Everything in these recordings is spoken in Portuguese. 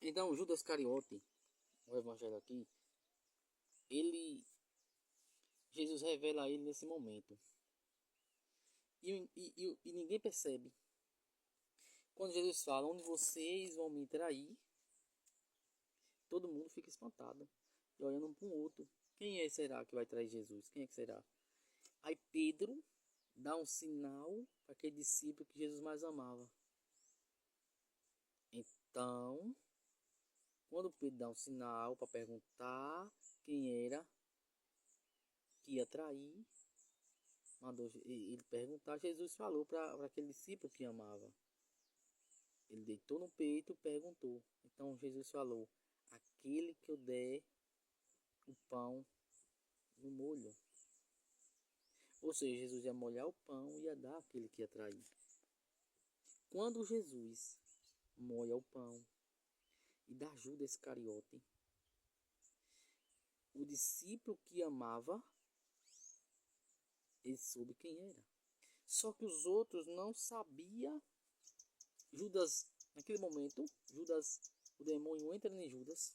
Então, Judas Cariote, o evangelho aqui, Jesus revela a ele nesse momento. E ninguém percebe. Quando Jesus fala, onde vocês vão me trair, todo mundo fica espantado. E olhando um para o outro. Quem é será que vai trair Jesus? Quem é que será? Aí Pedro dá um sinal para aquele discípulo que Jesus mais amava. Então, quando Pedro dá um sinal para perguntar quem era que ia trair, mandou ele perguntar, Jesus falou para aquele discípulo que amava. Ele deitou no peito e perguntou. Então Jesus falou, aquele que eu der o pão no molho. Ou seja, Jesus ia molhar o pão e ia dar àquele que ia trair. Quando Jesus molha o pão e dá Judas Iscariote, o discípulo que amava, ele soube quem era. Só que os outros não sabiam. Judas, naquele momento, o demônio entra em Judas.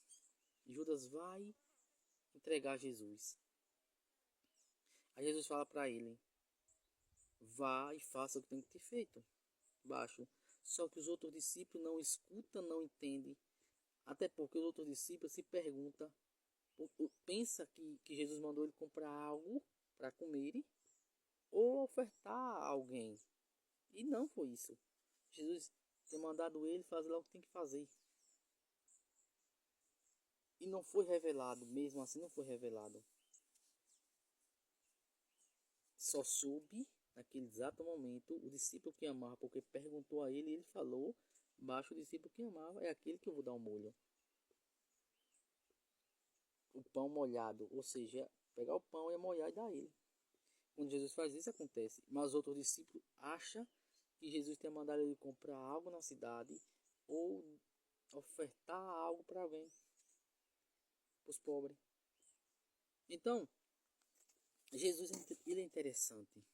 E Judas vai entregar Jesus. Aí Jesus fala para ele, vá e faça o que tem que ter feito. Baixo. Só que os outros discípulos não escutam, não entendem. Até porque os outros discípulos se perguntam, pensa que Jesus mandou ele comprar algo para comer ou ofertar a alguém. E não foi isso. Jesus tem mandado ele fazer lá o que tem que fazer. E não foi revelado, mesmo assim não foi revelado. Só soube, naquele exato momento, o discípulo que amava, porque perguntou a ele e ele falou, baixo o discípulo que amava, é aquele que eu vou dar um molho. O pão molhado, ou seja, pegar o pão e molhar e dar a ele. Quando Jesus faz isso, acontece. Mas outro discípulo acha que Jesus tem mandado ele comprar algo na cidade ou ofertar algo para alguém, para os pobres. Então, Jesus ele é interessante.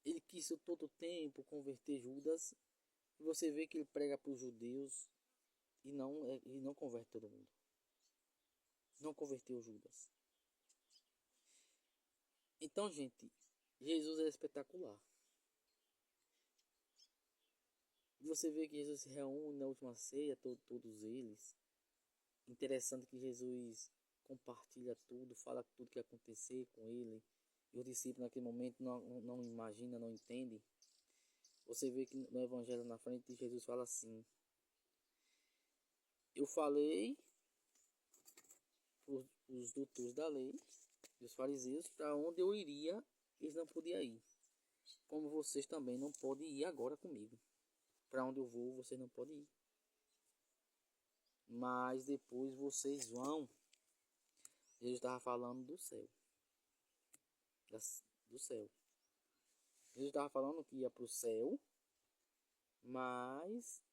Ele quis todo o tempo converter Judas. E você vê que ele prega para os judeus e não converte todo mundo. Não converteu Judas. Então, gente, Jesus é espetacular. Você vê que Jesus se reúne na última ceia, todos eles. Interessante que Jesus compartilha tudo, fala tudo que acontecer com ele. E os discípulos naquele momento não imagina, não entende. Você vê que no Evangelho na frente Jesus fala assim: eu falei os doutores da lei e os fariseus para onde eu iria, eles não podiam ir. Como vocês também não podem ir agora comigo. Para onde eu vou, vocês não podem ir. Mas depois vocês vão. Jesus estava falando do céu. Do céu. Jesus estava falando que ia para o céu, mas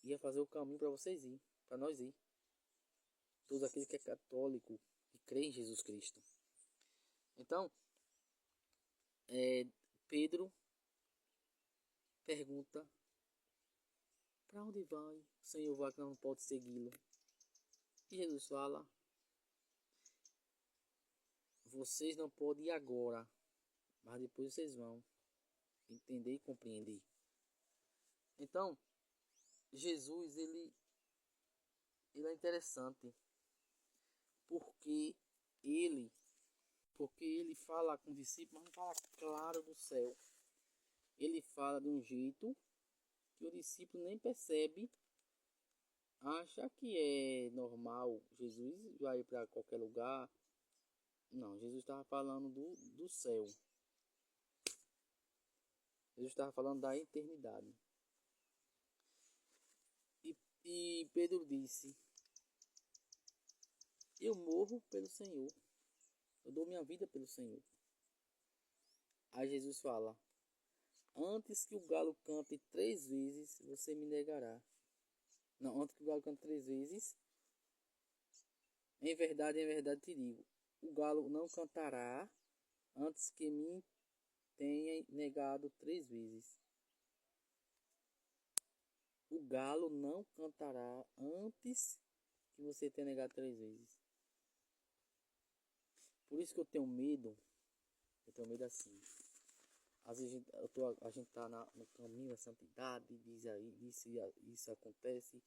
ia fazer o caminho para vocês ir, para nós ir. Todo aquele que é católico, que crê em Jesus Cristo. Então, Pedro pergunta, para onde vai? O Senhor vai que não pode segui-lo. E Jesus fala, vocês não podem ir agora, mas depois vocês vão entender e compreender. Então, Jesus, ele é interessante, porque ele fala com o discípulo, mas não fala claro do céu. Ele fala de um jeito que o discípulo nem percebe, acha que é normal. Jesus vai para qualquer lugar. Não, Jesus estava falando do céu. Jesus estava falando da eternidade. E Pedro disse, eu morro pelo Senhor. Eu dou minha vida pelo Senhor. Aí Jesus fala, antes que o galo cante 3 vezes, você me negará. Não, antes que o galo cante 3 vezes, em verdade te digo, o galo não cantará antes que me tenha negado 3 vezes. O galo não cantará antes que você tenha negado 3 vezes. Por isso que eu tenho medo. Eu tenho medo assim. Às vezes a gente tá no caminho da santidade, diz aí, isso acontece,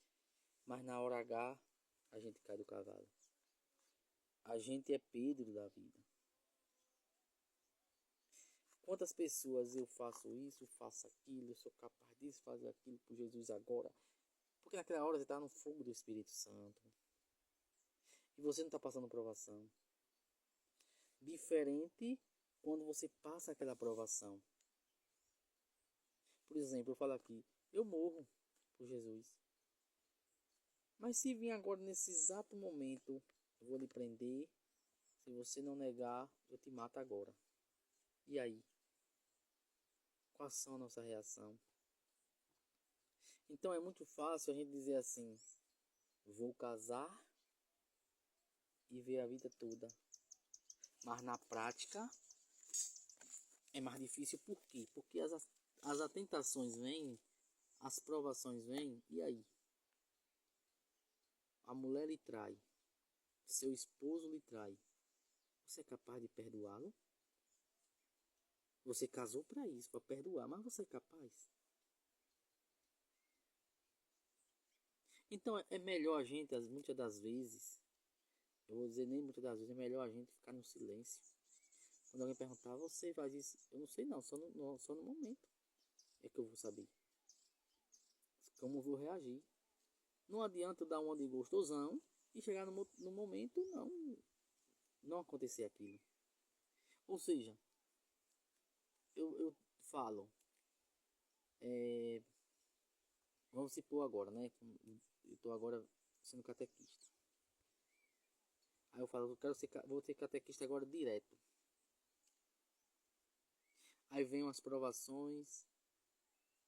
mas na hora H a gente cai do cavalo. A gente é Pedro da vida. Quantas pessoas eu faço isso, faço aquilo, eu sou capaz disso, fazer aquilo por Jesus agora. Porque naquela hora você está no fogo do Espírito Santo. E você não está passando provação. Diferente quando você passa aquela provação. Por exemplo, eu falo aqui, eu morro por Jesus. Mas se vir agora nesse exato momento, eu vou lhe prender. Se você não negar, eu te mato agora. E aí? Qual são a nossa reação? Então é muito fácil a gente dizer assim, vou casar e ver a vida toda. Mas na prática é mais difícil. Por quê? Porque as tentações vêm, as provações vêm, e aí? A mulher lhe trai, seu esposo lhe trai. Você é capaz de perdoá-lo? Você casou para isso, para perdoar, mas você é capaz? Então é melhor a gente, muitas das vezes, eu vou dizer nem muitas das vezes, é melhor a gente ficar no silêncio. Quando alguém perguntar, você faz isso? Eu não sei não, só no momento é que eu vou saber como eu vou reagir. Não adianta eu dar uma de gostosão e chegar no momento não acontecer aquilo. Ou seja, eu falo, vamos supor agora, né? Eu estou agora sendo catequista. Aí eu falo, vou ser catequista agora direto. Aí vem umas provações,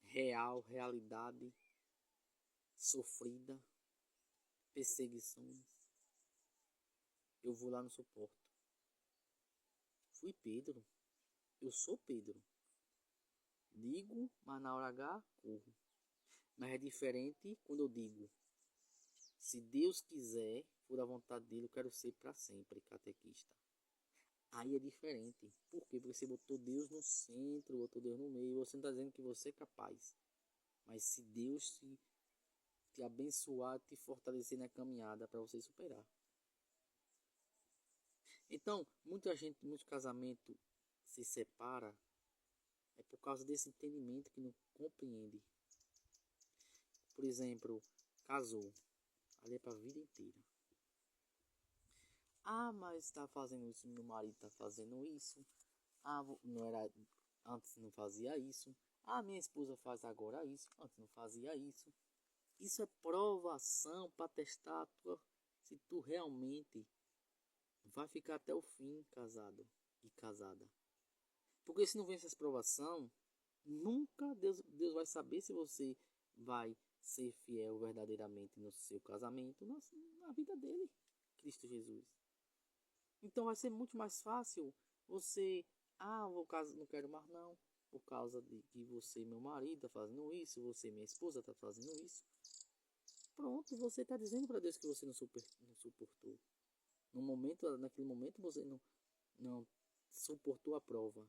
realidade, sofrida, perseguições. Eu vou lá no suporto. Fui Pedro. Eu sou Pedro. Digo, mas na hora H, corro. Mas é diferente quando eu digo, se Deus quiser, for a vontade dele, eu quero ser para sempre catequista. Aí é diferente. Por quê? Porque você botou Deus no centro, botou Deus no meio. Você não está dizendo que você é capaz. Mas se Deus te abençoar, te fortalecer na caminhada para você superar. Então, muitos casamentos se separa é por causa desse entendimento que não compreende. Por exemplo, casou. Ali é para a vida inteira. Ah, mas está fazendo isso, meu marido está fazendo isso. Ah, não era, antes não fazia isso. Ah, minha esposa faz agora isso, antes não fazia isso. Isso é provação para testar se tu realmente vai ficar até o fim casado e casada. Porque se não vem essas provação, nunca Deus vai saber se você vai ser fiel verdadeiramente no seu casamento, na vida dele, Cristo Jesus. Então vai ser muito mais fácil você, não quero mais não, por causa de que você, meu marido, está fazendo isso, você, minha esposa, está fazendo isso. Pronto, você está dizendo para Deus que você não suportou. Naquele momento você não suportou a prova.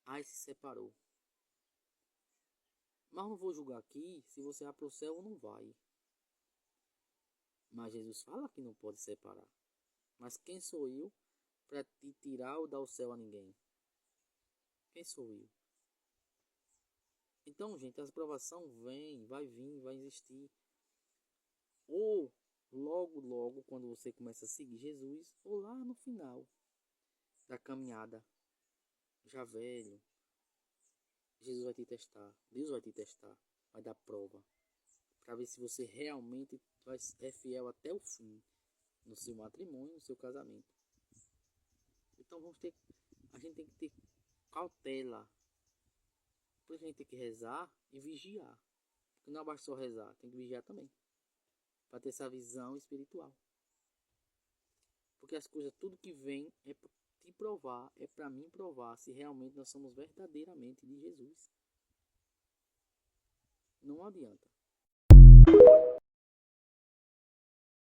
Aí se separou. Mas não vou julgar aqui se você vai para o céu ou não vai. Mas Jesus fala que não pode separar. Mas quem sou eu para te tirar ou dar o céu a ninguém? Quem sou eu? Então, gente, as provação vai vir, vai existir. Ou logo, quando você começa a seguir Jesus, ou lá no final da caminhada, já velho, Jesus vai te testar, Deus vai te testar, vai dar prova, para ver se você realmente é fiel até o fim no seu matrimônio, no seu casamento. Então a gente tem que ter cautela. Por isso a gente tem que rezar e vigiar. Porque não basta só rezar, tem que vigiar também. Para ter essa visão espiritual. Porque as coisas, tudo que vem é para te provar, é para mim provar se realmente nós somos verdadeiramente de Jesus. Não adianta.